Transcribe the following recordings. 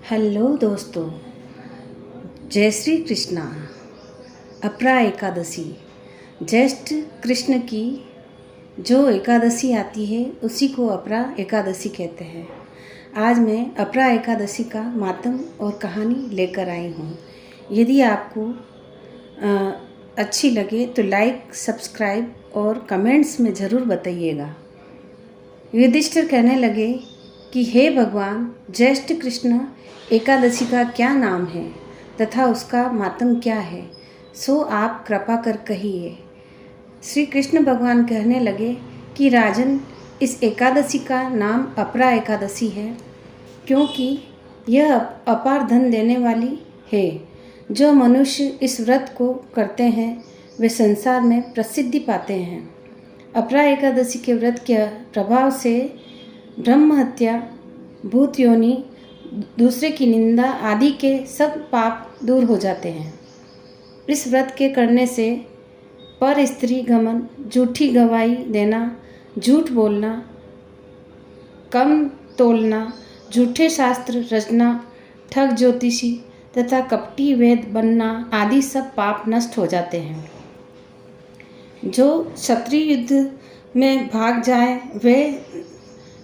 Hello दोस्तों, जय श्री कृष्णा। अपरा एकादशी ज्येष्ठ कृष्ण की जो एकादशी आती है उसी को अपरा एकादशी कहते हैं। आज मैं अपरा एकादशी का मातम और कहानी लेकर आई हूँ। यदि आपको अच्छी लगे तो लाइक, सब्सक्राइब और कमेंट्स में ज़रूर बताइएगा। युधिष्ठिर कहने लगे कि हे भगवान, ज्येष्ठ कृष्ण एकादशी का क्या नाम है तथा उसका मातम क्या है, सो आप कृपा कर कहिए। श्री कृष्ण भगवान कहने लगे कि राजन, इस एकादशी का नाम अपरा एकादशी है, क्योंकि यह अपार धन देने वाली है। जो मनुष्य इस व्रत को करते हैं वे संसार में प्रसिद्धि पाते हैं। अपरा एकादशी के व्रत के प्रभाव से ब्रह्म हत्या, भूत योनि, दूसरे की निंदा आदि के सब पाप दूर हो जाते हैं। इस व्रत के करने से पर स्त्री गमन, झूठी गवाही देना, झूठ बोलना, कम तोलना, झूठे शास्त्र रचना, ठग ज्योतिषी तथा कपटी वेद बनना आदि सब पाप नष्ट हो जाते हैं। जो क्षत्रिय युद्ध में भाग जाए वे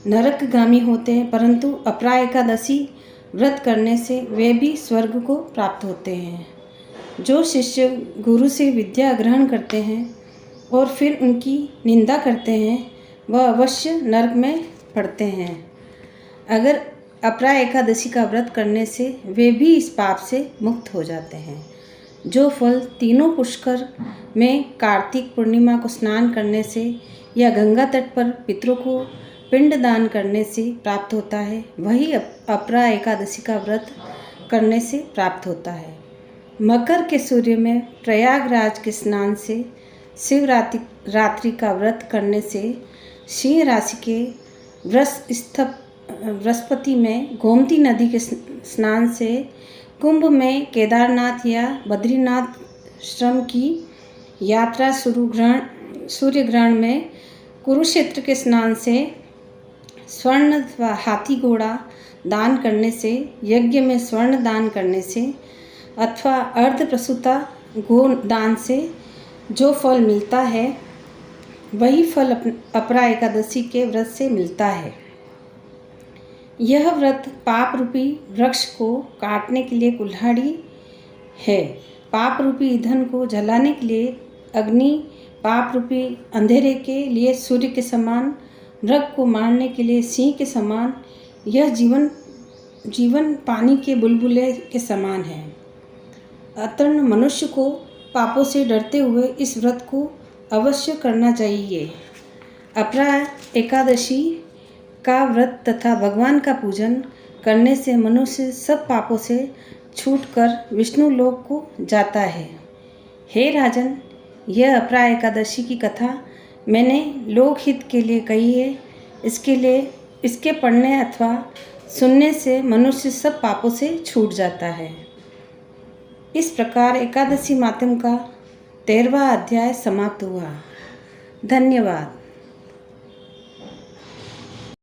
नरकगामी होते हैं, परंतु अपरा एकादशी व्रत करने से वे भी स्वर्ग को प्राप्त होते हैं। जो शिष्य गुरु से विद्या ग्रहण करते हैं और फिर उनकी निंदा करते हैं वह अवश्य नरक में पड़ते हैं। अगर अपरा एकादशी का व्रत करने से वे भी इस पाप से मुक्त हो जाते हैं। जो फल तीनों पुष्कर में कार्तिक पूर्णिमा को स्नान करने से या गंगा तट पर पितरों को पिंड दान करने से प्राप्त होता है, वही अपरा एकादशी का व्रत करने से प्राप्त होता है। मकर के सूर्य में प्रयागराज के स्नान से, शिवरात्रि का व्रत करने से, सिंह राशि के बृहस्पति में गोमती नदी के स्नान से, कुंभ में केदारनाथ या बद्रीनाथ श्रम की यात्रा, सूर्य ग्रहण में कुरुक्षेत्र के स्नान से, स्वर्ण हाथी घोड़ा दान करने से, यज्ञ में स्वर्ण दान करने से अथवा अर्ध प्रसूता गो दान से जो फल मिलता है वही फल अपरा एकादशी के व्रत से मिलता है। यह व्रत पाप रूपी वृक्ष को काटने के लिए कुल्हाड़ी है। पाप रूपी ईंधन को जलाने के लिए अग्नि, पाप रूपी अंधेरे के लिए सूर्य के समान, मृग को मारने के लिए सिंह के समान, यह जीवन पानी के बुलबुले के समान है। अतः मनुष्य को पापों से डरते हुए इस व्रत को अवश्य करना चाहिए। अपरा एकादशी का व्रत तथा भगवान का पूजन करने से मनुष्य सब पापों से छूटकर विष्णु लोक को जाता है। हे राजन, यह अपरा एकादशी की कथा मैंने लोकहित के लिए कही है। इसके पढ़ने अथवा सुनने से मनुष्य सब पापों से छूट जाता है। इस प्रकार एकादशी मातम का 13वां अध्याय समाप्त हुआ। धन्यवाद।